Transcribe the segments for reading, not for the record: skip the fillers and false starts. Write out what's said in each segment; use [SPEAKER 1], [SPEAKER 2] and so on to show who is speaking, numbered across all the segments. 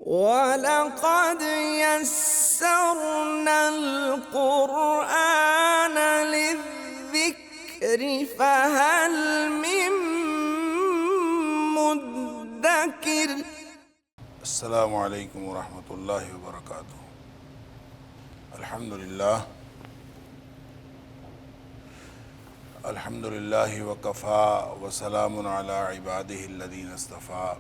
[SPEAKER 1] وَلَقَدْ يَسَّرْنَا الْقُرْآنَ لِلذِّكْرِ فَهَلْ مِن مُّدَّكِرٍ۔
[SPEAKER 2] السلام علیکم ورحمۃ اللہ وبرکاتہ۔ الحمد للہ وکفیٰ وسلام علی عبادہ الذین اصطفیٰ،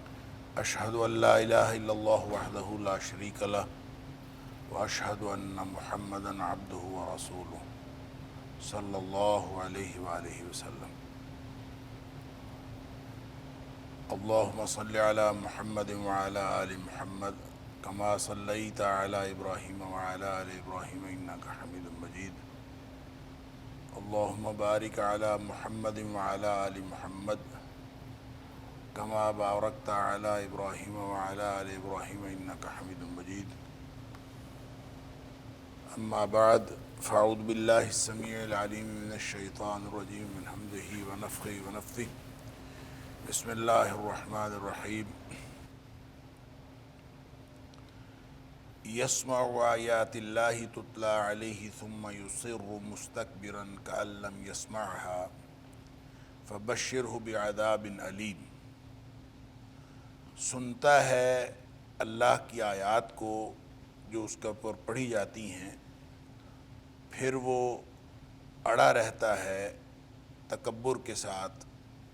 [SPEAKER 2] اشہد ان لا الہ الا اللہ وحدہ لا شریک لہ واشہد ان محمدا عبدہ ورسولہ صلی اللہ علیہ وآلہ وسلم۔ اللہم صلی علی محمد وعلی آل محمد کما صلیت علی ابراہیم وعلی آل ابراہیم انک حمید مجید۔ اللہم بارک علی محمد وعلی آل محمد کما بارکت علی ابراہیم وعلی آل ابراہیم انک حمید مجید۔ اما بعد فاعوذ باللہ السمیع العلیم من الشیطان الرجیم من حمدہ ونفخہ ونفثہ۔ بسم اللہ الرحمن الرحیم۔ یسمع آیات اللہ تتلی علیہ ثم یصر مستکبرا کأن لم یسمعها فبشرہ بعذاب علیم۔ سنتا ہے اللہ کی آیات کو جو اس کے اوپر پڑھی جاتی ہیں، پھر وہ اڑا رہتا ہے تکبر کے ساتھ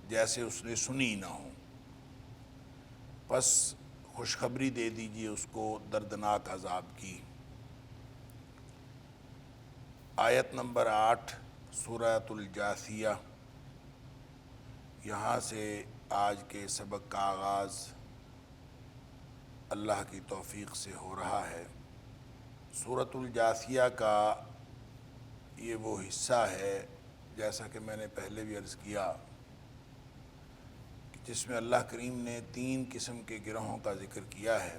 [SPEAKER 2] جیسے اس نے سنی نہ ہو، پس خوشخبری دے دیجئے اس کو دردناک عذاب کی۔ آیت نمبر 8 سورۃ الجاثیہ، یہاں سے آج کے سبق کا آغاز اللہ کی توفیق سے ہو رہا ہے۔ سورۃ الجاثیہ کا یہ وہ حصہ ہے، جیسا کہ میں نے پہلے بھی عرض کیا، جس میں اللہ کریم نے 3 قسم کے گروہوں کا ذکر کیا ہے،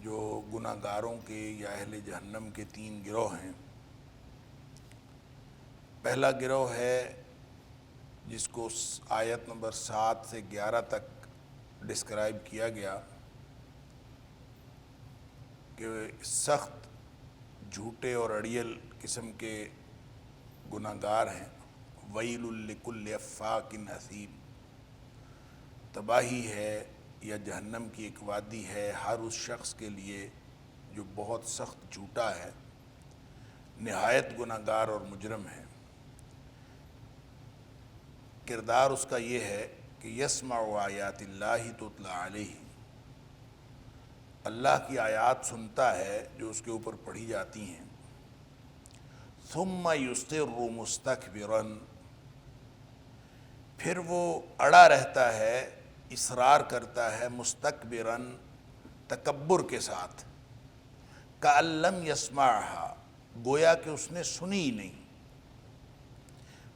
[SPEAKER 2] جو گناہ گاروں کے یا اہل جہنم کے 3 گروہ ہیں۔ پہلا گروہ ہے جس کو آیت نمبر 7 سے 11 تک ڈسکرائب کیا گیا کہ سخت جھوٹے اور اڑیل قسم کے گناہ گار ہیں۔ ویل لکل افاک اثیم، تباہی ہے یا جہنم کی ایک وادی ہے ہر اس شخص کے لیے جو بہت سخت جھوٹا ہے، نہایت گناہ گار اور مجرم ہے۔ کردار اس کا یہ ہے کہ یسمع آیات اللہ تتلی علیہ، اللہ کی آیات سنتا ہے جو اس کے اوپر پڑھی جاتی ہیں، ثم یصر مستکبرا، پھر وہ اڑا رہتا ہے، اصرار کرتا ہے، مستکبراً تکبر کے ساتھ، کأن لم یسمعها، گویا کہ اس نے سنی ہی نہیں۔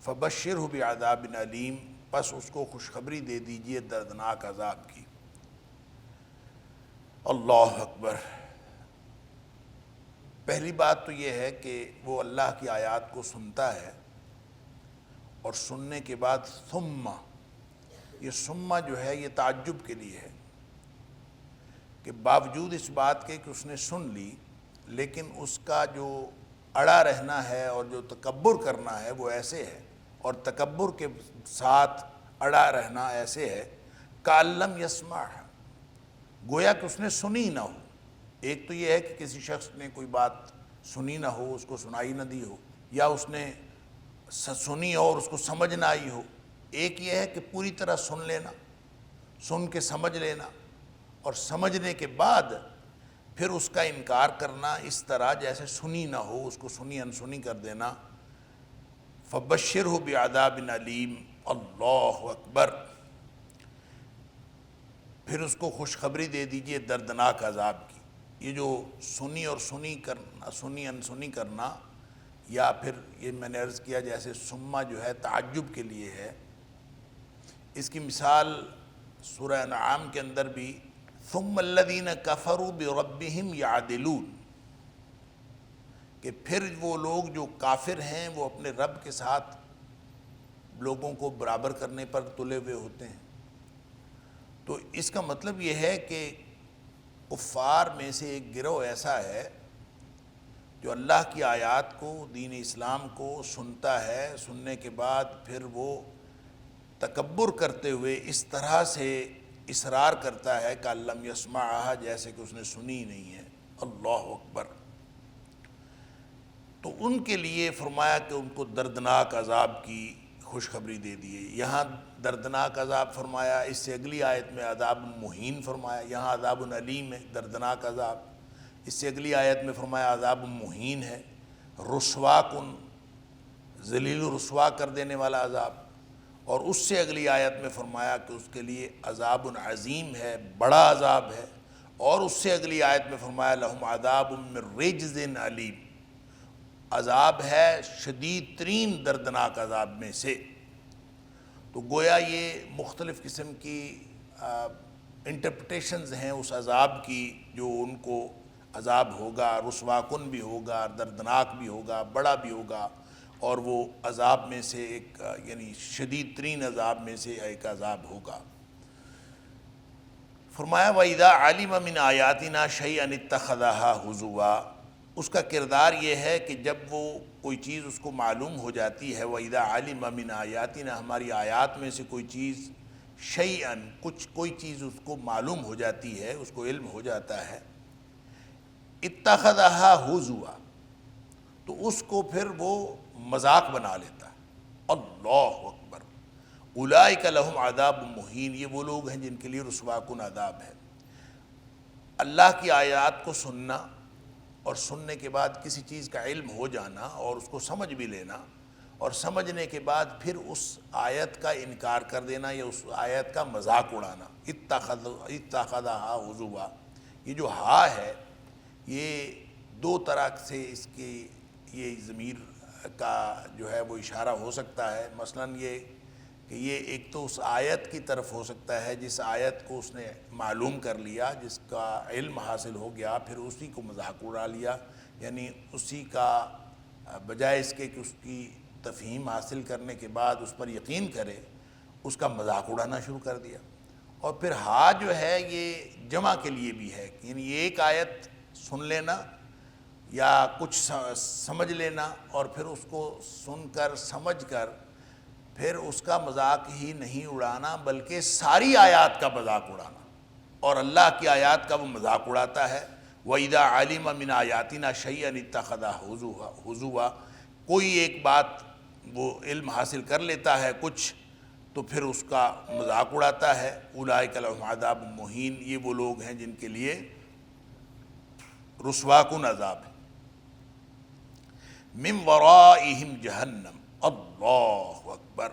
[SPEAKER 2] فبشرہ بعذاب علیم، پس اس کو خوشخبری دے دیجئے دردناک عذاب کی۔ اللہ اکبر۔ پہلی بات تو یہ ہے کہ وہ اللہ کی آیات کو سنتا ہے، اور سننے کے بعد ثم، یہ ثم جو ہے یہ تعجب کے لیے ہے کہ باوجود اس بات کے کہ اس نے سن لی، لیکن اس کا جو اڑا رہنا ہے اور جو تکبر کرنا ہے وہ ایسے ہے، اور تکبر کے ساتھ اڑا رہنا ایسے ہے کأن لم یسمع، گویا کہ اس نے سنی نہ ہو۔ ایک تو یہ ہے کہ کسی شخص نے کوئی بات سنی نہ ہو، اس کو سنائی نہ دی ہو، یا اس نے سنی اور اس کو سمجھ نہ آئی ہو۔ ایک یہ ہے کہ پوری طرح سن لینا، سن کے سمجھ لینا، اور سمجھنے کے بعد پھر اس کا انکار کرنا اس طرح جیسے سنی نہ ہو، اس کو سنی انسنی کر دینا۔ فبشرہ بعذاب علیم، اللہ اکبر، پھر اس کو خوشخبری دے دیجئے دردناک عذاب کی۔ یہ جو سنی اور سنی کرنا، سنی انسنی کرنا، یا پھر یہ میں نے عرض کیا جیسے ثم جو ہے تعجب کے لیے ہے، اس کی مثال سورہ انعام کے اندر بھی ثم الذین کفروا بربہم یعدلون، کہ پھر وہ لوگ جو کافر ہیں وہ اپنے رب کے ساتھ لوگوں کو برابر کرنے پر تلے ہوئے ہوتے ہیں۔ تو اس کا مطلب یہ ہے کہ کفار میں سے ایک گروہ ایسا ہے جو اللہ کی آیات کو، دین اسلام کو سنتا ہے، سننے کے بعد پھر وہ تکبر کرتے ہوئے اس طرح سے اصرار کرتا ہے کہ لم یسمعھا، جیسے کہ اس نے سنی ہی نہیں ہے۔ اللہ اکبر۔ تو ان کے لیے فرمایا کہ ان کو دردناک عذاب کی خوشخبری دے دیے۔ یہاں دردناک عذاب فرمایا، اس سے اگلی آیت میں عذاب مہین فرمایا، یہاں عذاب علیم ہے، دردناک عذاب۔ اس سے اگلی آیت میں فرمایا عذاب مہین ہے، رسوا کن، ذلیل و رسوا کر دینے والا عذاب۔ اور اس سے اگلی آیت میں فرمایا کہ اس کے لیے عذاب عظیم ہے، بڑا عذاب ہے۔ اور اس سے اگلی آیت میں فرمایا لہم عذاب من رجز علیم، عذاب ہے شدید ترین دردناک عذاب میں سے۔ تو گویا یہ مختلف قسم کی انٹرپریٹیشنز ہیں اس عذاب کی، جو ان کو عذاب ہوگا، رسوا کن بھی ہوگا، دردناک بھی ہوگا، بڑا بھی ہوگا، اور وہ عذاب میں سے ایک یعنی شدید ترین عذاب میں سے ایک عذاب ہوگا۔ فرمایا وَإِذَا عَلِمَ مِنْ آيَاتِنَا شَيْئًا اتَّخَذَهَا هُزُوًا، اس کا کردار یہ ہے کہ جب وہ کوئی چیز اس کو معلوم ہو جاتی ہے، وَإِذَا عَلِمَ مِنْ آيَاتِنَا، ہماری آیات میں سے کوئی چیز، شَيْئًا، کوئی چیز اس کو معلوم ہو جاتی ہے، اس کو علم ہو جاتا ہے، اتَّخَذَهَا هُزُوًا، تو اس کو پھر وہ مذاق بنا لیتا ہے۔ اللہ اکبر۔ اولئک لہم عذاب مہین، یہ وہ لوگ ہیں جن کے لیے رسوا کن عذاب ہے۔ اللہ کی آیات کو سننا اور سننے کے بعد کسی چیز کا علم ہو جانا اور اس کو سمجھ بھی لینا، اور سمجھنے کے بعد پھر اس آیت کا انکار کر دینا یا اس آیت کا مذاق اڑانا، اتخذھا ہزوا۔ یہ جو ہا ہے یہ دو طرح سے اس کی یہ ضمیر کا جو ہے وہ اشارہ ہو سکتا ہے۔ مثلاً یہ کہ یہ ایک تو اس آیت کی طرف ہو سکتا ہے جس آیت کو اس نے معلوم کر لیا، جس کا علم حاصل ہو گیا، پھر اسی کو مذاق اڑا لیا، یعنی اسی کا بجائے اس کے کہ اس کی تفہیم حاصل کرنے کے بعد اس پر یقین کرے، اس کا مذاق اڑانا شروع کر دیا۔ اور پھر ہا جو ہے یہ جمع کے لیے بھی ہے، یعنی ایک آیت سن لینا یا کچھ سمجھ لینا اور پھر اس کو سن کر سمجھ کر پھر اس کا مذاق ہی نہیں اڑانا بلکہ ساری آیات کا مذاق اڑانا، اور اللہ کی آیات کا وہ مذاق اڑاتا ہے۔ وَإِذَا عَلِمَ مِنْ آيَاتِنَا شَيْئًا اتَّخَذَهَا هُزُوًا، کوئی ایک بات وہ علم حاصل کر لیتا ہے کچھ تو پھر اس کا مذاق اڑاتا ہے۔ اولئک لہم عذاب مہین، یہ وہ لوگ ہیں جن کے لیے رسوا کن عذاب ہے۔ من ورائہم جہنم، اللہ اکبر،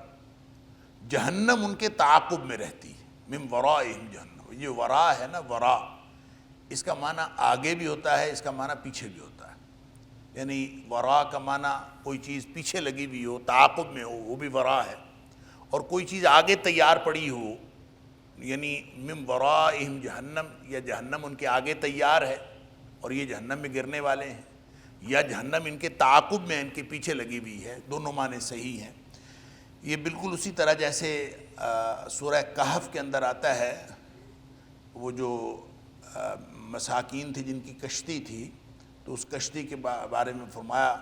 [SPEAKER 2] جہنم ان کے تعاقب میں رہتی ہے۔ من ورائہم جہنم، یہ ورا ہے نا، ورا اس کا معنی آگے بھی ہوتا ہے، اس کا معنی پیچھے بھی ہوتا ہے، یعنی ورا کا معنی کوئی چیز پیچھے لگی ہوئی ہو، تعاقب میں ہو، وہ بھی ورا ہے، اور کوئی چیز آگے تیار پڑی ہو، یعنی من ورائہم جہنم، یا جہنم ان کے آگے تیار ہے اور یہ جہنم میں گرنے والے ہیں، یا جہنم ان کے تعاقب میں ان کے پیچھے لگی ہوئی ہے، دونوں معنی صحیح ہیں۔ یہ بالکل اسی طرح جیسے سورہ کہف کے اندر آتا ہے، وہ جو مساکین تھے جن کی کشتی تھی، تو اس کشتی کے بارے میں فرمایا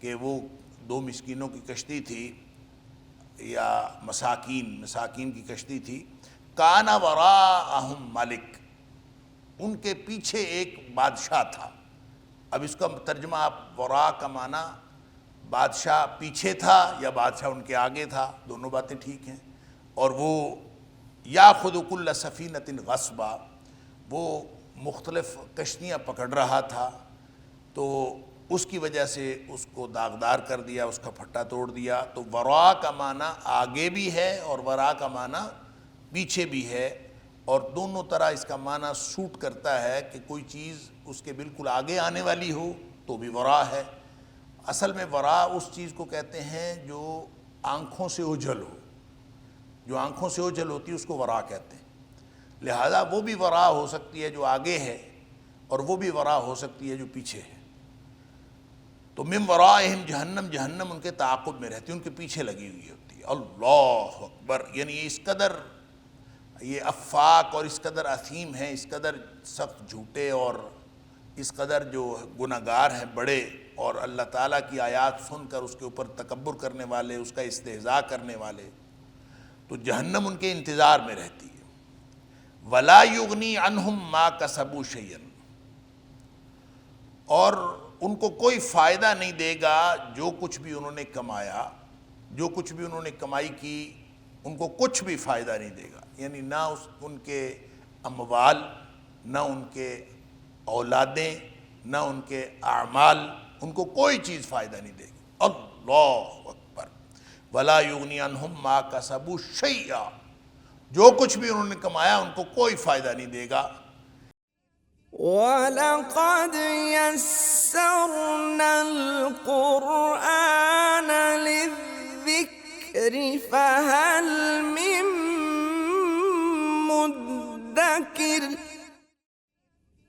[SPEAKER 2] کہ وہ دو مسکینوں کی کشتی تھی، یا مساکین کی کشتی تھی، کان وراءہم ملک، ان کے پیچھے ایک بادشاہ تھا۔ اب اس کا ترجمہ آپ ورا کا معنی بادشاہ پیچھے تھا یا بادشاہ ان کے آگے تھا، دونوں باتیں ٹھیک ہیں۔ اور وہ یاخذ کل سفینۃ غصبا، وہ مختلف کشتیاں پکڑ رہا تھا، تو اس کی وجہ سے اس کو داغدار کر دیا، اس کا پھٹا توڑ دیا۔ تو ورا کا معنی آگے بھی ہے اور ورا کا معنی پیچھے بھی ہے، اور دونوں طرح اس کا معنی سوٹ کرتا ہے کہ کوئی چیز اس کے بالکل آگے آنے والی ہو تو بھی ورا ہے۔ اصل میں ورا اس چیز کو کہتے ہیں جو آنکھوں سے اوجھل ہو، جو آنکھوں سے اوجھل ہوتی ہے اس کو ورا کہتے ہیں، لہذا وہ بھی ورا ہو سکتی ہے جو آگے ہے، اور وہ بھی ورا ہو سکتی ہے جو پیچھے ہے۔ تو من ورائہم جہنم، جہنم ان کے تعاقب میں رہتی ہے، ان کے پیچھے لگی ہوئی ہوتی ہے۔ اللہ اکبر، یعنی اس قدر یہ افاک اور اس قدر اثیم ہیں، اس قدر سخت جھوٹے اور اس قدر جو گناہگار ہیں بڑے، اور اللہ تعالیٰ کی آیات سن کر اس کے اوپر تکبر کرنے والے، اس کا استہزاء کرنے والے، تو جہنم ان کے انتظار میں رہتی ہے۔ وَلَا يُغْنِي عَنْهُمْ مَا كَسَبُوا شَيْئًا، اور ان کو کوئی فائدہ نہیں دے گا جو کچھ بھی انہوں نے کمایا، جو کچھ بھی انہوں نے کمائی کی، ان کو کچھ بھی فائدہ نہیں دے گا، یعنی نہ ان کے اموال، نہ ان کے اولادیں، نہ ان کے اعمال، ان کو کوئی چیز فائدہ نہیں دے گی۔ اللہ اکبر۔ وَلَا يُغْنِي عَنْهُمْ مَا كَسَبُوا شَيْئًا، جو کچھ بھی انہوں نے کمایا ان کو کوئی فائدہ نہیں دے گا۔
[SPEAKER 1] وَلَقَدْ يَسَّرْنَا الْقُرْآنَ لِلذِّكْرِ فَهَلْ مِن مُّدَّكِرٍ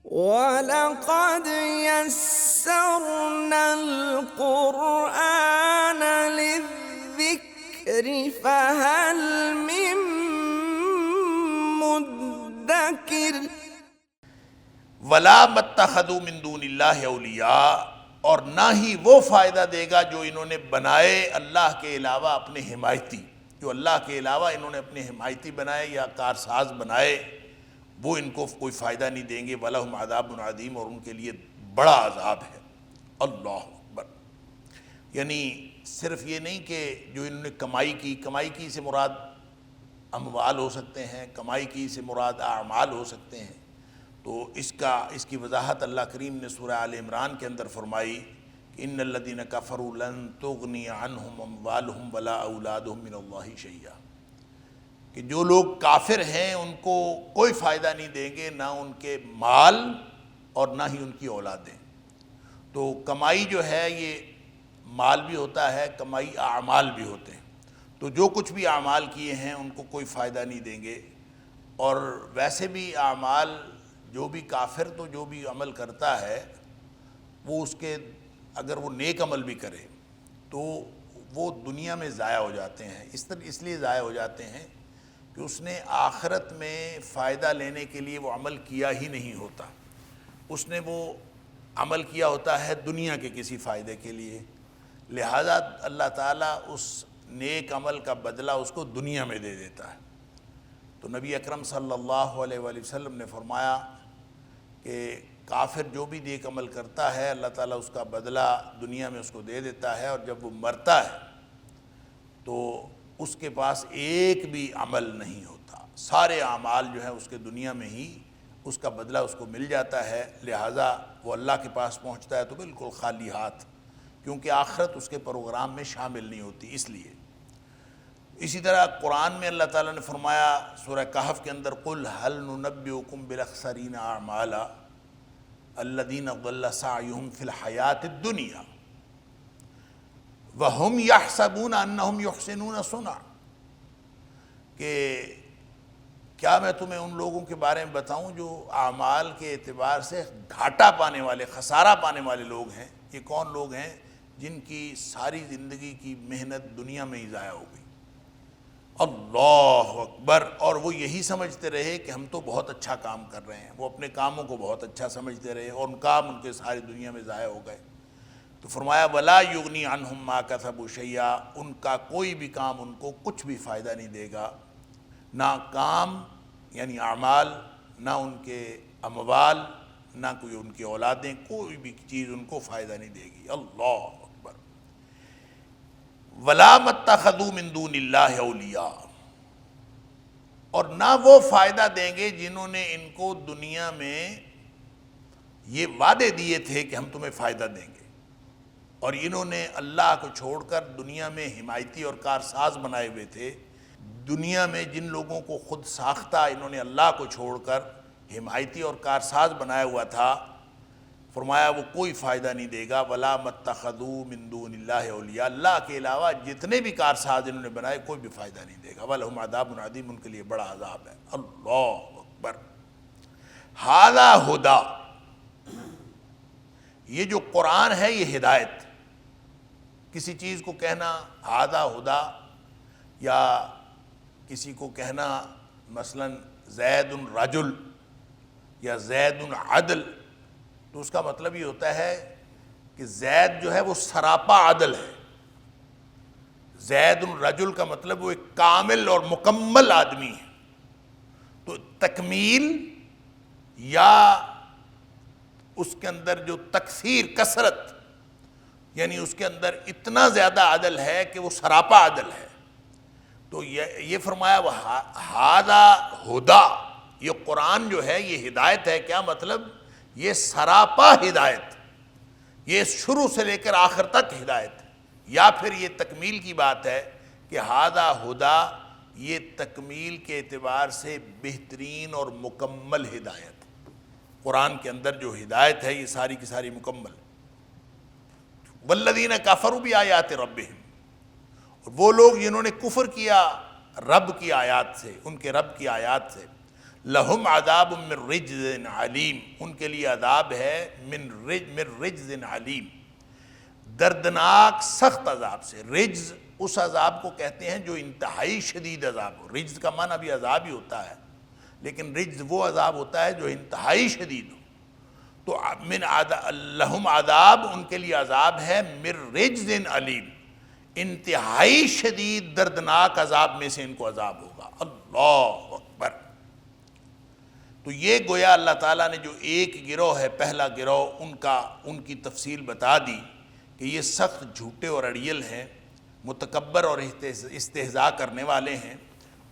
[SPEAKER 1] وَلَقَدْ يَسَّرْنَا الْقُرْآنَ لِلذِّكْرِ فَهَلْ مِن مُّدَّكِرٍ
[SPEAKER 2] وَلَا مَتَّخَذُوا مِن دُونِ اللَّهِ أَوْلِيَاءَ، اور نہ ہی وہ فائدہ دے گا جو انہوں نے بنائے اللہ کے علاوہ اپنے حمایتی، جو اللہ کے علاوہ انہوں نے اپنے حمایتی بنائے یا کارساز بنائے، وہ ان کو کوئی فائدہ نہیں دیں گے۔ وَلَهُمْ عَذَابٌ عَظِيمٌ، اور ان کے لیے بڑا عذاب ہے۔ اللہ اکبر۔ یعنی صرف یہ نہیں کہ جو انہوں نے کمائی کی سے مراد اموال ہو سکتے ہیں، کمائی کی سے مراد اعمال ہو سکتے ہیں، تو اس کی وضاحت اللہ کریم نے سورہ آل عمران کے اندر فرمائی کہ ان الذین کفروا لن تغنی عنہم اموالہم ولا اولادہم من اللہ شیئا، کہ جو لوگ کافر ہیں ان کو کوئی فائدہ نہیں دیں گے، نہ ان کے مال اور نہ ہی ان کی اولادیں۔ تو کمائی جو ہے یہ مال بھی ہوتا ہے، کمائی اعمال بھی ہوتے ہیں، تو جو کچھ بھی اعمال کیے ہیں ان کو کوئی فائدہ نہیں دیں گے۔ اور ویسے بھی اعمال، جو بھی کافر تو جو بھی عمل کرتا ہے وہ اس کے، اگر وہ نیک عمل بھی کرے تو وہ دنیا میں ضائع ہو جاتے ہیں، اس لیے ضائع ہو جاتے ہیں کہ اس نے آخرت میں فائدہ لینے کے لیے وہ عمل کیا ہی نہیں ہوتا، اس نے وہ عمل کیا ہوتا ہے دنیا کے کسی فائدے کے لیے، لہذا اللہ تعالیٰ اس نیک عمل کا بدلہ اس کو دنیا میں دے دیتا ہے۔ تو نبی اکرم صلی اللہ علیہ وآلہ وسلم نے فرمایا کہ کافر جو بھی نیک عمل کرتا ہے اللہ تعالیٰ اس کا بدلہ دنیا میں اس کو دے دیتا ہے، اور جب وہ مرتا ہے تو اس کے پاس ایک بھی عمل نہیں ہوتا، سارے اعمال جو ہیں اس کے دنیا میں ہی اس کا بدلہ اس کو مل جاتا ہے، لہٰذا وہ اللہ کے پاس پہنچتا ہے تو بالکل خالی ہاتھ، کیونکہ آخرت اس کے پروگرام میں شامل نہیں ہوتی اس لیے۔ اسی طرح قرآن میں اللہ تعالیٰ نے فرمایا سورہ کہف کے اندر قُلْ هَلْ نُنَبِّئُكُمْ بِالْأَخْسَرِينَ أَعْمَالًا الَّذِينَ ضَلَّ سَعْيُهُمْ فِي الْحَيَاةِ الدُّنْيَا وَهُمْ يَحْسَبُونَ أَنَّهُمْ يُحْسِنُونَ صُنْعًا، کہ کیا میں تمہیں ان لوگوں کے بارے میں بتاؤں جو اعمال کے اعتبار سے گھاٹا پانے والے، خسارہ پانے والے لوگ ہیں؟ یہ کون لوگ ہیں؟ جن کی ساری زندگی کی محنت دنیا میں ہی ضائع ہو گئی۔ اللہ اکبر۔ اور وہ یہی سمجھتے رہے کہ ہم تو بہت اچھا کام کر رہے ہیں، وہ اپنے کاموں کو بہت اچھا سمجھتے رہے اور ان کام ان کے ساری دنیا میں ضائع ہو گئے۔ تو فرمایا وَلَا يُغْنِي عَنْهُمْ مَا كَسَبُوا شَيْئًا، ان کا کوئی بھی کام ان کو کچھ بھی فائدہ نہیں دے گا، نہ کام یعنی اعمال، نہ ان کے اموال، نہ کوئی ان کی اولادیں، کوئی بھی چیز ان کو فائدہ نہیں دے گی۔ اللہ اکبر۔ وَلَا مَتَّخَذُوا مِن دُونِ اللَّهِ أَوْلِيَاءَ، اور نہ وہ فائدہ دیں گے جنہوں نے ان کو دنیا میں یہ وعدے دیے تھے کہ ہم تمہیں فائدہ دیں گے، اور انہوں نے اللہ کو چھوڑ کر دنیا میں حمایتی اور کارساز بنائے ہوئے تھے۔ دنیا میں جن لوگوں کو خود ساختہ انہوں نے اللہ کو چھوڑ کر حمایتی اور کارساز بنایا ہوا تھا، فرمایا وہ کوئی فائدہ نہیں دے گا۔ وَلَا مَتَّخَذُوا مِن دُونِ اللَّهِ أَوْلِيَاءَ، اللہ کے علاوہ جتنے بھی کارساز انہوں نے بنائے کوئی بھی فائدہ نہیں دے گا۔ وَلَهُمْ عَذَابٌ عَظِيمٌ، ان کے لیے بڑا عذاب ہے۔ اللہ اکبر۔ هَذَا هُدًى، یہ جو قرآن ہے یہ ہدایت، کسی چیز کو کہنا هَذَا هُدًى یا کسی کو کہنا مثلا زید رجل یا زید عدل، تو اس کا مطلب یہ ہوتا ہے کہ زید جو ہے وہ سراپا عدل ہے. زید الرجل کا مطلب وہ ایک کامل اور مکمل آدمی ہے. تو تکمیل یا اس کے اندر جو تکثیر، کثرت، یعنی اس کے اندر اتنا زیادہ عدل ہے کہ وہ سراپا عدل ہے. تو یہ فرمایا ہذا ہدا، یہ قرآن جو ہے یہ ہدایت ہے. کیا مطلب؟ یہ سراپا ہدایت، یہ شروع سے لے کر آخر تک ہدایت ہے. یا پھر یہ تکمیل کی بات ہے کہ ہذا ہدا، یہ تکمیل کے اعتبار سے بہترین اور مکمل ہدایت. قرآن کے اندر جو ہدایت ہے یہ ساری کی ساری مکمل. والذین کفروا بآیات ربہم، اور وہ لوگ جنہوں نے کفر کیا رب کی آیات سے، ان کے رب کی آیات سے، لہم عذاب من رجز علیم، ان کے لیے عذاب ہے من رجز علیم، دردناک سخت عذاب سے. رجز اس عذاب کو کہتے ہیں جو انتہائی شدید عذاب ہو. رجز کا معنی بھی عذاب ہی ہوتا ہے، لیکن رجز وہ عذاب ہوتا ہے جو انتہائی شدید ہو. تو لہم عذاب، ان کے لیے عذاب ہے من رجز علیم، انتہائی شدید دردناک عذاب میں سے ان کو عذاب ہوگا. اللہ اکبر. تو یہ گویا اللہ تعالیٰ نے جو ایک گروہ ہے، پہلا گروہ، ان کی تفصیل بتا دی کہ یہ سخت جھوٹے اور اڑیل ہیں، متکبر اور استہزاء کرنے والے ہیں،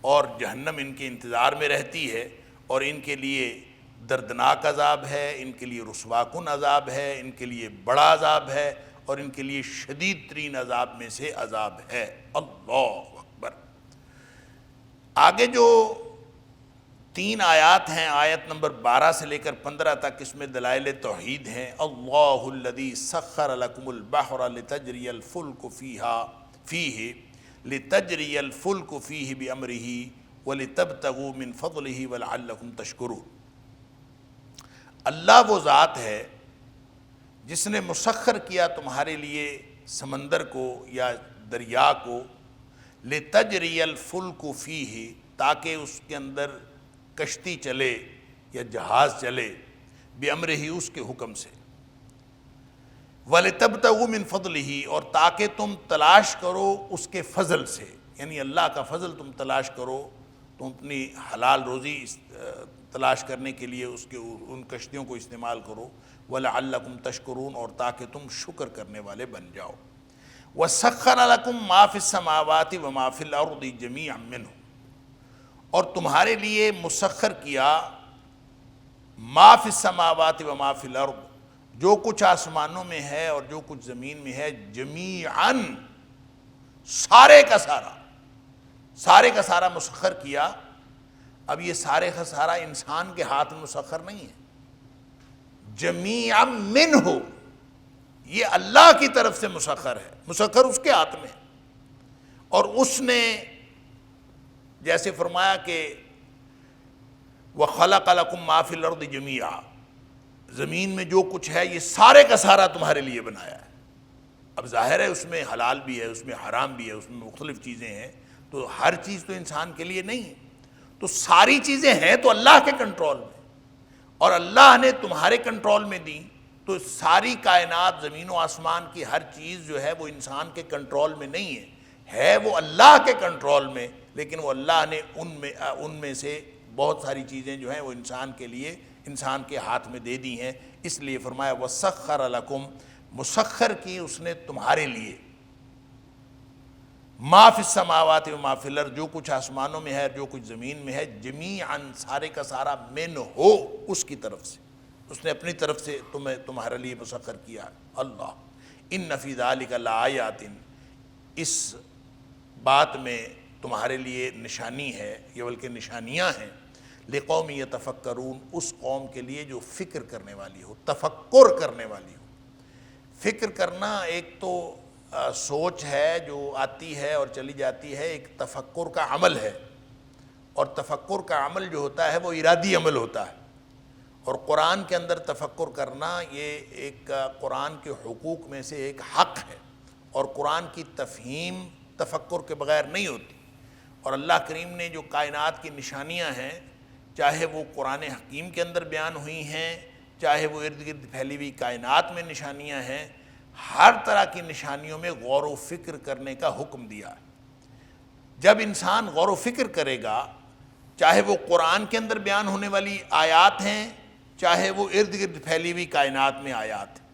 [SPEAKER 2] اور جہنم ان کے انتظار میں رہتی ہے، اور ان کے لیے دردناک عذاب ہے، ان کے لیے رسوا کن عذاب ہے، ان کے لیے بڑا عذاب ہے، اور ان کے لیے شدید ترین عذاب میں سے عذاب ہے. اللہ اکبر. آگے جو 3 آیات ہیں، آیت نمبر 12 سے لے کر 15 تک، اس میں دلائل توحید ہیں. اللہ الذی سخر لکم البحر لتجری الفلک فیہ بامرہ ولتبتغوا من فضلہ ولعلکم تشکرون. اللہ وہ ذات ہے جس نے مسخر کیا تمہارے لیے سمندر کو یا دریا کو، لتجری الفلک فیہ، تاکہ اس کے اندر کشتی چلے یا جہاز چلے، بامرہ، اس کے حکم سے، وَلِتَبْتَغُوا مِن فَضْلِهِ، اور تاکہ تم تلاش کرو اس کے فضل سے، یعنی اللہ کا فضل تم تلاش کرو، تم اپنی حلال روزی تلاش کرنے کے لیے ان کشتیوں کو استعمال کرو. وَلَعَلَّكُمْ تَشْكُرُونَ، اور تاکہ تم شکر کرنے والے بن جاؤ. وَسَخَّرَ لَكُم مَّا فِي السَّمَاوَاتِ وَمَا فِي الْأَرْضِ جَمِيعًا مِّنْهُ، اور تمہارے لیے مسخر کیا ما فی السماوات و ما فی الارض، جو کچھ آسمانوں میں ہے اور جو کچھ زمین میں ہے، جمیعاً، سارے کا سارا مسخر کیا. اب یہ سارے کا سارا انسان کے ہاتھ میں مسخر نہیں ہے، جمیعاً منہ، یہ اللہ کی طرف سے مسخر ہے، مسخر اس کے ہاتھ میں. اور اس نے جیسے فرمایا کہ وَخَلَقَ لَكُم مَّا فِي الْأَرْضِ جَمِيعًا، زمین میں جو کچھ ہے یہ سارے کا سارا تمہارے لیے بنایا ہے. اب ظاہر ہے اس میں حلال بھی ہے، اس میں حرام بھی ہے، اس میں مختلف چیزیں ہیں، تو ہر چیز تو انسان کے لیے نہیں ہے. تو ساری چیزیں ہیں تو اللہ کے کنٹرول میں، اور اللہ نے تمہارے کنٹرول میں دی. تو ساری کائنات، زمین و آسمان کی ہر چیز جو ہے وہ انسان کے کنٹرول میں نہیں ہے وہ اللہ کے کنٹرول میں. لیکن وہ اللہ نے ان میں سے بہت ساری چیزیں جو ہیں وہ انسان کے لیے، انسان کے ہاتھ میں دے دی ہیں. اس لیے فرمایا وَسَخَّرَ لَكُم، مسخر کی اس نے تمہارے لیے، ما فی السماوات و ما فی الارض، جو کچھ آسمانوں میں ہے جو کچھ زمین میں ہے، جمیعاً، سارے کا سارا، من ہو، اس کی طرف سے، اس نے اپنی طرف سے تمہارے لیے مسخر کیا. اللہ ان فی ذلک لآیات، اس بات میں تمہارے لیے نشانی ہے، یہ بلکہ نشانیاں ہیں، لقوم یتفکرون، اس قوم کے لیے جو فکر کرنے والی ہو، تفکر کرنے والی ہو. فکر کرنا ایک تو سوچ ہے جو آتی ہے اور چلی جاتی ہے، ایک تفکر کا عمل ہے، اور تفکر کا عمل جو ہوتا ہے وہ ارادی عمل ہوتا ہے. اور قرآن کے اندر تفکر کرنا یہ ایک قرآن کے حقوق میں سے ایک حق ہے، اور قرآن کی تفہیم تفکر کے بغیر نہیں ہوتی. اور اللہ کریم نے جو کائنات کی نشانیاں ہیں، چاہے وہ قرآن حکیم کے اندر بیان ہوئی ہیں، چاہے وہ ارد گرد پھیلی ہوئی کائنات میں نشانیاں ہیں، ہر طرح کی نشانیوں میں غور و فکر کرنے کا حکم دیا ہے۔ جب انسان غور و فکر کرے گا، چاہے وہ قرآن کے اندر بیان ہونے والی آیات ہیں، چاہے وہ ارد گرد پھیلی ہوئی کائنات میں آیات ہیں،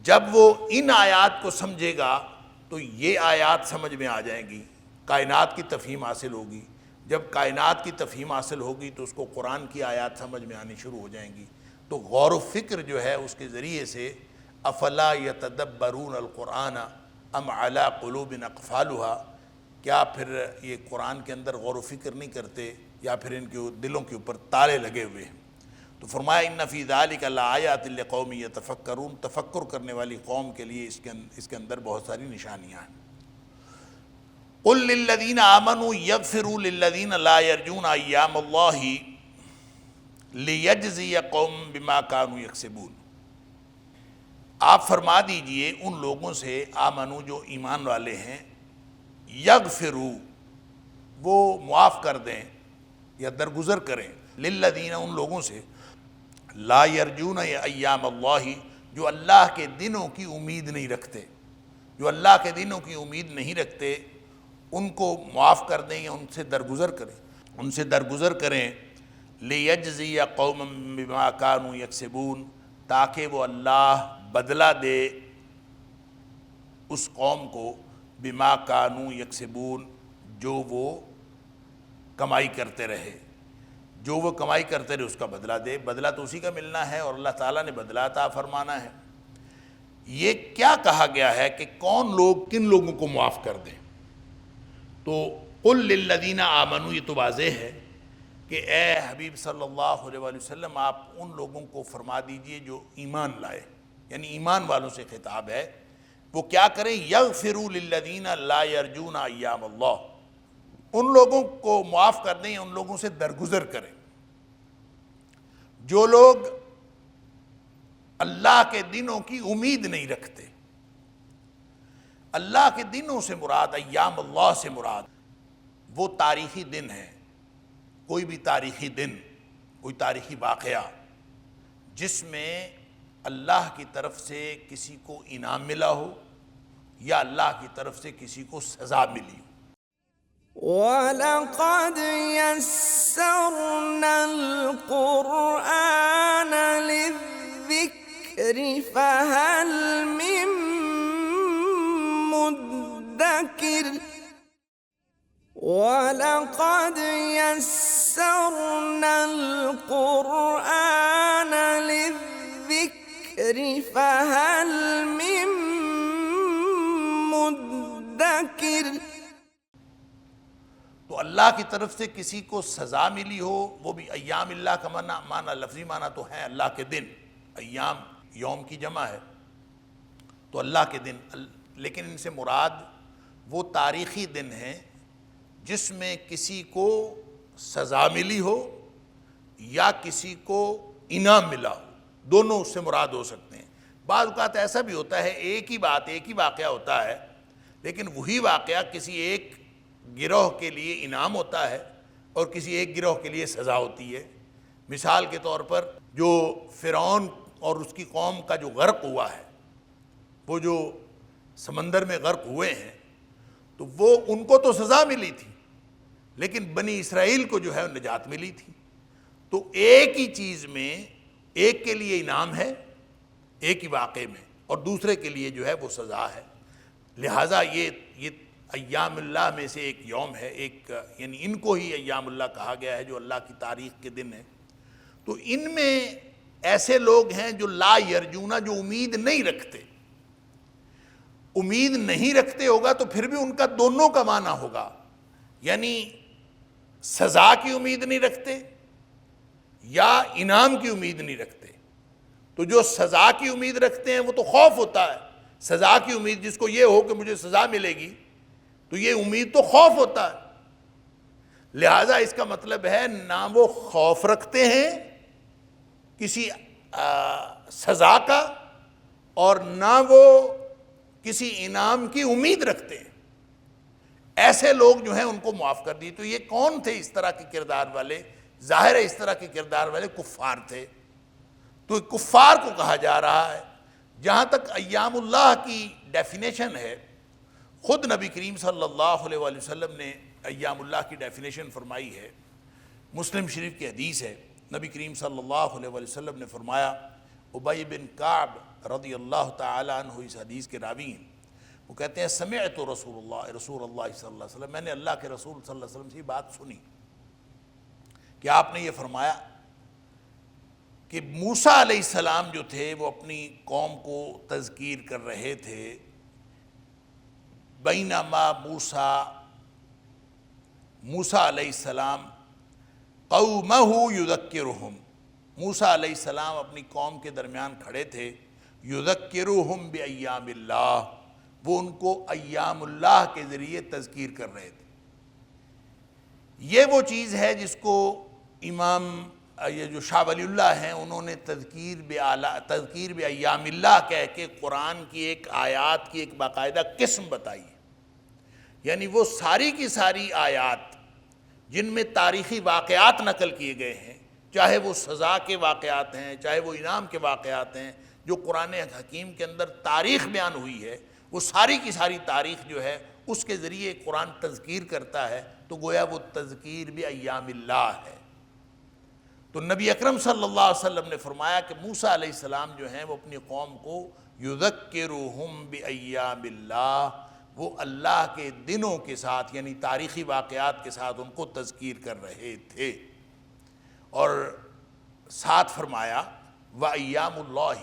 [SPEAKER 2] جب وہ ان آیات کو سمجھے گا تو یہ آیات سمجھ میں آ جائیں گی، کائنات کی تفہیم حاصل ہوگی۔ جب کائنات کی تفہیم حاصل ہوگی تو اس کو قرآن کی آیات سمجھ میں آنی شروع ہو جائیں گی۔ تو غور و فکر جو ہے اس کے ذریعے سے افلا یتدبرون القرآن ام علی قلوب اقفالها، کیا پھر یہ قرآن کے اندر غور و فکر نہیں کرتے یا پھر ان کے دلوں کے اوپر تالے لگے ہوئے ہیں؟ تو فرمایا ان فی ذلک لآیات لقوم یتفکرون، تفکر کرنے والی قوم کے لیے اس کے اندر بہت ساری نشانیاں ہیں۔ قل للذین آمنوا یغفروا للذین لا یرجون ایام اللہ لیجزی قوم بما کانوا یکسبون، آپ فرما دیجئے ان لوگوں سے آمنو جو ایمان والے ہیں، یغفروا وہ معاف کر دیں یا درگزر کریں، للذین ان لوگوں سے، لا یرجون ایام اللہ جو اللہ کے دنوں کی امید نہیں رکھتے، جو اللہ کے دنوں کی امید نہیں رکھتے، ان کو معاف کر دیں یا ان سے درگزر کریں، ان سے درگزر کریں، لیجزی قوم بما کانوا یکسبون، تاکہ وہ اللہ بدلہ دے اس قوم کو بما کانوا یکسبون جو وہ کمائی کرتے رہے، جو وہ کمائی کرتے رہے اس کا بدلہ دے۔ بدلہ تو اسی کا ملنا ہے اور اللہ تعالیٰ نے بدلہ عطا فرمانا ہے۔ یہ کیا کہا گیا ہے کہ کون لوگ کن لوگوں کو معاف کر دیں؟ تو قل للذین آمنوا، یہ تو واضح ہے کہ اے حبیب صلی اللہ علیہ وآلہ وسلم آپ ان لوگوں کو فرما دیجئے جو ایمان لائے، یعنی ایمان والوں سے خطاب ہے، وہ کیا کریں؟ یغفروا للذین لا یرجون ایام اللہ، ان لوگوں کو معاف کر دیں، ان لوگوں سے درگزر کریں جو لوگ اللہ کے دنوں کی امید نہیں رکھتے۔ اللہ کے دنوں سے مراد، ایام اللہ سے مراد وہ تاریخی دن ہے، کوئی بھی تاریخی دن، کوئی تاریخی واقعہ جس میں اللہ کی طرف سے کسی کو انعام ملا ہو یا اللہ کی طرف سے کسی کو سزا ملی ہو۔
[SPEAKER 1] وَلَقَدْ يَسَّرْنَا الْقُرْآنَ لِلذِّكْرِ فَهَلْ مِن مُدَّكِرٍ وَلَقَدْ يَسَّرْنَا الْقُرْآنَ لِلذِّكْرِ فَهَلْ مِن مُدَّكِرٍ،
[SPEAKER 2] تو اللہ کی طرف سے کسی کو سزا ملی ہو، وہ بھی ایام اللہ کا معنی لفظی معنی تو ہے اللہ کے دن، ایام یوم کی جمع ہے تو اللہ کے دن، لیکن ان سے مراد وہ تاریخی دن ہیں جس میں کسی کو سزا ملی ہو یا کسی کو انعام ملا ہو، دونوں اس سے مراد ہو سکتے ہیں۔ بعض اوقات ایسا بھی ہوتا ہے ایک ہی بات، ایک ہی واقعہ ہوتا ہے، لیکن وہی واقعہ کسی ایک گروہ کے لیے انعام ہوتا ہے اور کسی ایک گروہ کے لیے سزا ہوتی ہے۔ مثال کے طور پر جو فرعون اور اس کی قوم کا جو غرق ہوا ہے، وہ جو سمندر میں غرق ہوئے ہیں، تو وہ ان کو تو سزا ملی تھی لیکن بنی اسرائیل کو جو ہے نجات ملی تھی۔ تو ایک ہی چیز میں ایک کے لیے انعام ہے ایک ہی واقعے میں اور دوسرے کے لیے جو ہے وہ سزا ہے، لہٰذا یہ ایام اللہ میں سے ایک یوم ہے، ایک یعنی ان کو ہی ایام اللہ کہا گیا ہے جو اللہ کی تاریخ کے دن ہیں۔ تو ان میں ایسے لوگ ہیں جو لا یرجونا، جو امید نہیں رکھتے، امید نہیں رکھتے ہوگا تو پھر بھی ان کا دونوں کا معنی ہوگا، یعنی سزا کی امید نہیں رکھتے یا انعام کی امید نہیں رکھتے۔ تو جو سزا کی امید رکھتے ہیں وہ تو خوف ہوتا ہے، سزا کی امید جس کو یہ ہو کہ مجھے سزا ملے گی تو یہ امید تو خوف ہوتا ہے، لہٰذا اس کا مطلب ہے نہ وہ خوف رکھتے ہیں کسی سزا کا اور نہ وہ کسی انعام کی امید رکھتے ہیں۔ ایسے لوگ جو ہیں ان کو معاف کر دیے۔ تو یہ کون تھے اس طرح کے کردار والے؟ ظاہر ہے اس طرح کے کردار والے کفار تھے، تو کفار کو کہا جا رہا ہے۔ جہاں تک ایام اللہ کی ڈیفینیشن ہے، خود نبی کریم صلی اللہ علیہ وآلہ وسلم نے ایام اللہ کی ڈیفینیشن فرمائی ہے۔ مسلم شریف کی حدیث ہے، نبی کریم صلی اللہ علیہ وآلہ وسلم نے فرمایا، ابی بن کعب رضی اللہ تعالی عنہ اس حدیث کے راوی ہیں، وہ کہتے ہیں سمعت رسول اللہ صلی اللہ علیہ وسلم، میں نے اللہ کے رسول صلی اللہ علیہ وسلم سے بات سنی کہ آپ نے یہ فرمایا کہ موسیٰ علیہ السلام جو تھے وہ اپنی قوم کو تذکیر کر رہے تھے، بینما موسیٰ علیہ السلام قومہ یذکرہم، موسیٰ علیہ السلام اپنی قوم کے درمیان کھڑے تھے، یذکرہم بایام اللہ، وہ ان کو ایام اللہ کے ذریعے تذکیر کر رہے تھے۔ یہ وہ چیز ہے جس کو امام یہ جو شاہ ولی اللہ ہیں انہوں نے تذکیر بایام اللہ کہہ کے قرآن کی ایک آیات کی ایک باقاعدہ قسم بتائی ہے۔ یعنی وہ ساری کی ساری آیات جن میں تاریخی واقعات نقل کیے گئے ہیں، چاہے وہ سزا کے واقعات ہیں، چاہے وہ انعام کے واقعات ہیں، جو قرآن حکیم کے اندر تاریخ بیان ہوئی ہے، وہ ساری کی ساری تاریخ جو ہے اس کے ذریعے قرآن تذکیر کرتا ہے، تو گویا وہ تذکیر بایام اللہ ہے۔ تو نبی اکرم صلی اللہ علیہ وسلم نے فرمایا کہ موسیٰ علیہ السلام جو ہیں وہ اپنی قوم کو یذکرہم بایام اللہ، وہ اللہ کے دنوں کے ساتھ یعنی تاریخی واقعات کے ساتھ ان کو تذکیر کر رہے تھے، اور ساتھ فرمایا وایام اللہ،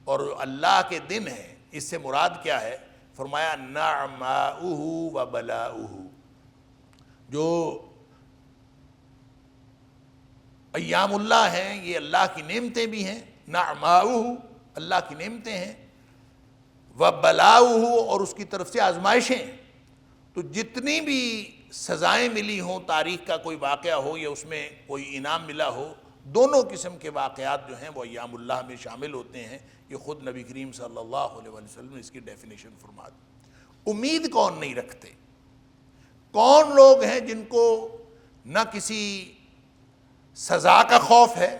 [SPEAKER 2] اور اللہ کے دن ہیں، اس سے مراد کیا ہے؟ فرمایا نعماؤہ وبلاؤہ، جو ایام اللہ ہیں یہ اللہ کی نعمتیں بھی ہیں، نعماؤہ اللہ کی نعمتیں ہیں، وبلاؤہ اور اس کی طرف سے آزمائشیں ہیں۔ تو جتنی بھی سزائیں ملی ہوں، تاریخ کا کوئی واقعہ ہو یا اس میں کوئی انعام ملا ہو، دونوں قسم کے واقعات جو ہیں وہ ایام اللہ میں شامل ہوتے ہیں۔ یہ خود نبی کریم صلی اللہ علیہ وسلم نے اس کی ڈیفینیشن فرما دی۔ امید کون نہیں رکھتے؟ کون لوگ ہیں جن کو نہ کسی سزا کا خوف ہے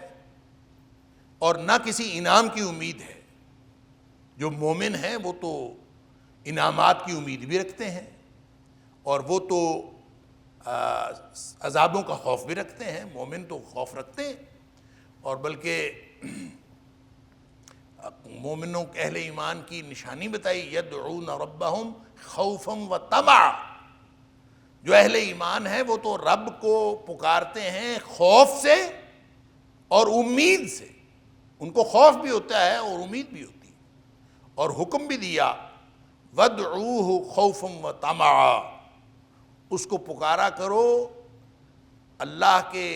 [SPEAKER 2] اور نہ کسی انعام کی امید ہے؟ جو مومن ہیں وہ تو انعامات کی امید بھی رکھتے ہیں، اور وہ تو عذابوں کا خوف بھی رکھتے ہیں۔ مومن تو خوف رکھتے ہیں، اور بلکہ مومنوں اہل ایمان کی نشانی بتائی، یدعون ربہم خوفا وطمعا، جو اہل ایمان ہیں وہ تو رب کو پکارتے ہیں خوف سے اور امید سے، ان کو خوف بھی ہوتا ہے اور امید بھی ہوتی ہے، اور حکم بھی دیا وَادْعُوهُ خَوْفًا وَطَمَعًا، اس کو پکارا کرو اللہ کے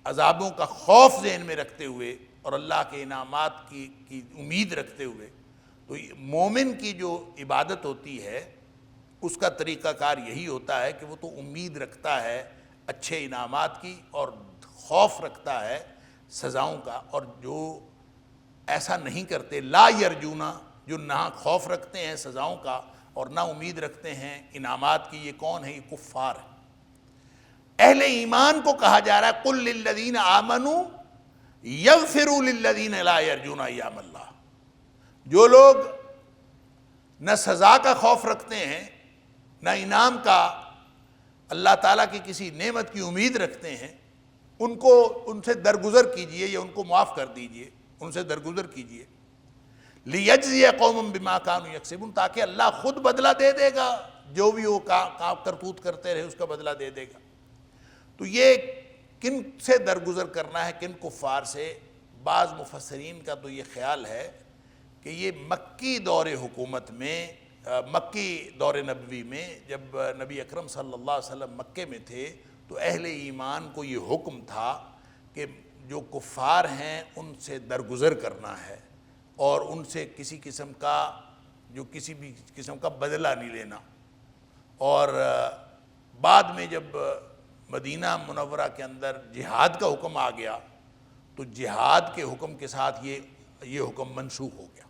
[SPEAKER 2] عذابوں کا خوف ذہن میں رکھتے ہوئے اور اللہ کے انعامات کی امید رکھتے ہوئے۔ تو مومن کی جو عبادت ہوتی ہے اس کا طریقہ کار یہی ہوتا ہے کہ وہ تو امید رکھتا ہے اچھے انعامات کی اور خوف رکھتا ہے سزاؤں کا، اور جو ایسا نہیں کرتے لا یرجونا، جو نہ خوف رکھتے ہیں سزاؤں کا اور نہ امید رکھتے ہیں انعامات کی، یہ کون ہے؟ یہ کفار ہے۔ اہل ایمان کو کہا جا رہا ہے قل للذین آمنوا یغفروا للذین لا یرجون ایام اللہ، جو لوگ نہ سزا کا خوف رکھتے ہیں نہ انعام کا، اللہ تعالیٰ کی کسی نعمت کی امید رکھتے ہیں، ان سے درگزر کیجئے یا ان کو معاف کر دیجئے، ان سے درگزر کیجئے۔ لیجزی قوم بما کانوا یکسبون، تاکہ اللہ خود بدلہ دے دے گا، جو بھی وہ کرتوت کرتے رہے اس کا بدلہ دے دے گا۔ تو یہ کن سے درگزر کرنا ہے، کن کفار سے؟ بعض مفسرین کا تو یہ خیال ہے کہ یہ مکی دور حکومت میں، مکی دور نبوی میں، جب نبی اکرم صلی اللہ علیہ وسلم مکے میں تھے تو اہل ایمان کو یہ حکم تھا کہ جو کفار ہیں ان سے درگزر کرنا ہے اور ان سے کسی بھی قسم کا بدلہ نہیں لینا۔ اور بعد میں جب مدینہ منورہ کے اندر جہاد کا حکم آ گیا تو جہاد کے حکم کے ساتھ یہ حکم منسوخ ہو گیا۔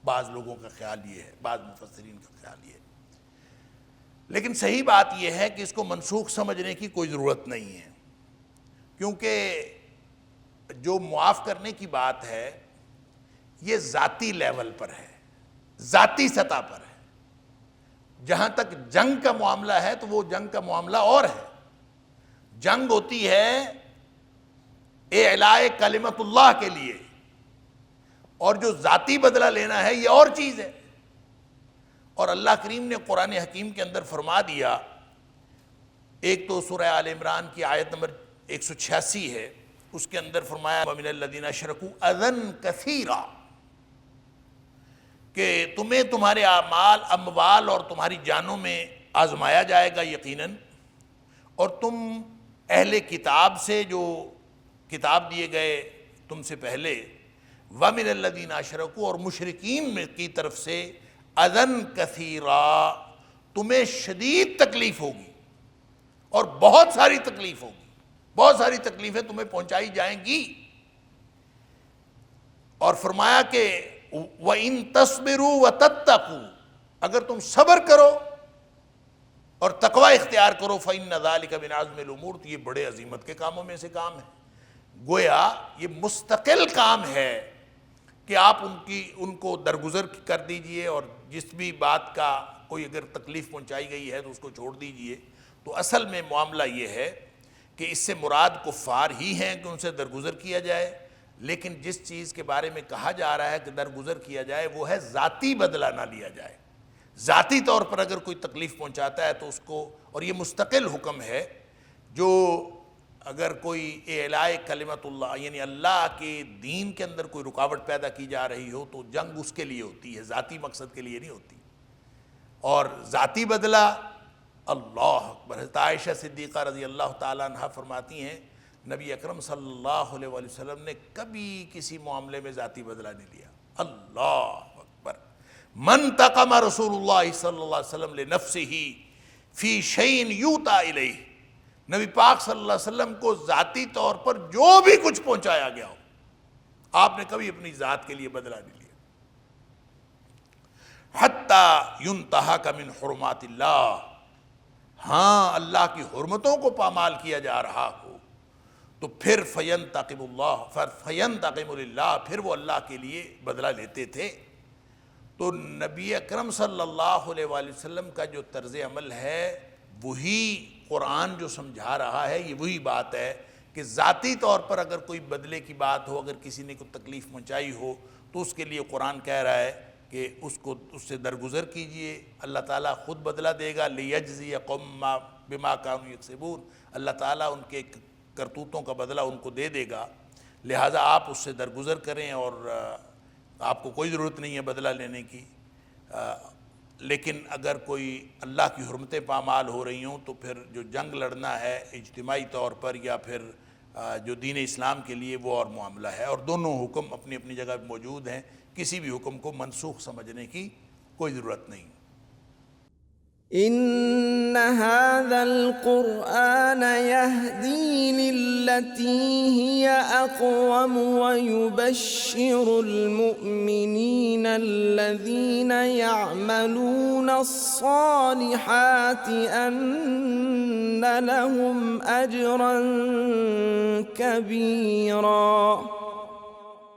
[SPEAKER 2] بعض لوگوں کا خیال یہ ہے، بعض مفسرین کا خیال یہ ہے۔ لیکن صحیح بات یہ ہے کہ اس کو منسوخ سمجھنے کی کوئی ضرورت نہیں ہے، کیونکہ جو معاف کرنے کی بات ہے یہ ذاتی لیول پر ہے، ذاتی سطح پر ہے۔ جہاں تک جنگ کا معاملہ ہے تو وہ جنگ کا معاملہ اور ہے۔ جنگ ہوتی ہے اعلاء کلمت اللہ کے لیے، اور جو ذاتی بدلہ لینا ہے یہ اور چیز ہے۔ اور اللہ کریم نے قرآن حکیم کے اندر فرما دیا، ایک تو سورہ آل عمران کی آیت نمبر 186 ہے، اس کے اندر فرمایا وَمِنَ الَّذِينَ أَشْرَكُوا أَذًى كَثِيرًا، کہ تمہیں تمہارے اعمال اموال اور تمہاری جانوں میں آزمایا جائے گا یقیناً، اور تم اہل کتاب سے جو کتاب دیے گئے تم سے پہلے، وَمِنَ الَّذِينَ أَشْرَكُوا، اور مشرکین کی طرف سے اذًى كثيرا، تمہیں شدید تکلیف ہوگی اور بہت ساری تکلیف ہوگی، بہت ساری تکلیفیں تمہیں پہنچائی جائیں گی۔ اور فرمایا کہ وَإِن تَصْبِرُوا وَتَتَّقُوا، اگر تم صبر کرو اور تقوی اختیار کرو فَإِنَّ ذَلِكَ مِنْ عَزْمِ الْأُمُورِ، تو یہ بڑے عظیمت کے کاموں میں سے کام ہے۔ گویا یہ مستقل کام ہے کہ آپ ان کو درگزر کر دیجئے، اور جس بھی بات کا کوئی اگر تکلیف پہنچائی گئی ہے تو اس کو چھوڑ دیجئے۔ تو اصل میں معاملہ یہ ہے کہ اس سے مراد کفار ہی ہیں کہ ان سے درگزر کیا جائے، لیکن جس چیز کے بارے میں کہا جا رہا ہے کہ درگزر کیا جائے وہ ہے ذاتی بدلہ نہ لیا جائے۔ ذاتی طور پر اگر کوئی تکلیف پہنچاتا ہے تو اس کو، اور یہ مستقل حکم ہے، جو اگر کوئی اعلاء کلمت اللہ یعنی اللہ کے دین کے اندر کوئی رکاوٹ پیدا کی جا رہی ہو تو جنگ اس کے لیے ہوتی ہے، ذاتی مقصد کے لیے نہیں ہوتی۔ اور ذاتی بدلہ، اللہ اکبر، حضرت عائشہ صدیقہ رضی اللہ تعالیٰ عنہ فرماتی ہیں نبی اکرم صلی اللہ علیہ وآلہ وسلم نے کبھی کسی معاملے میں ذاتی بدلہ نہیں لیا۔ اللہ اکبر، من تقم رسول اللہ صلی اللہ علیہ وسلم لنفسہ فی شیء یوتی الیہ، نبی پاک صلی اللہ علیہ وسلم کو ذاتی طور پر جو بھی کچھ پہنچایا گیا ہو، آپ نے کبھی اپنی ذات کے لیے بدلہ نہیں لیا۔ حتی ینتہک من حرمات اللہ، ہاں اللہ کی حرمتوں کو پامال کیا جا رہا ہو تو پھر فینتقم للہ، پھر وہ اللہ کے لیے بدلہ لیتے تھے۔ تو نبی اکرم صلی اللہ علیہ وآلہ وسلم کا جو طرز عمل ہے وہی قرآن جو سمجھا رہا ہے، یہ وہی بات ہے کہ ذاتی طور پر اگر کوئی بدلے کی بات ہو، اگر کسی نے کوئی تکلیف پہنچائی ہو تو اس کے لیے قرآن کہہ رہا ہے کہ اس سے درگزر کیجئے، اللہ تعالیٰ خود بدلہ دے گا۔ لِيَجْزِيَ قَوْمًا بِمَا كَانُوا يَكْسِبُونَ، اللہ تعالیٰ ان کے کرتوتوں کا بدلہ ان کو دے دے گا، لہٰذا آپ اس سے درگزر کریں، اور آپ کو کوئی ضرورت نہیں ہے بدلہ لینے کی۔ لیکن اگر کوئی اللہ کی حرمتیں پامال ہو رہی ہوں تو پھر جو جنگ لڑنا ہے اجتماعی طور پر یا پھر جو دین اسلام کے لیے، وہ اور معاملہ ہے، اور دونوں حکم اپنی اپنی جگہ موجود ہیں، کسی بھی حکم کو منسوخ سمجھنے کی کوئی ضرورت نہیں۔
[SPEAKER 1] إن هذا القرآن يهدي للتي هي أقوم ويبشر المؤمنين الذين يعملون الصالحات أن لهم أجرا كبيرا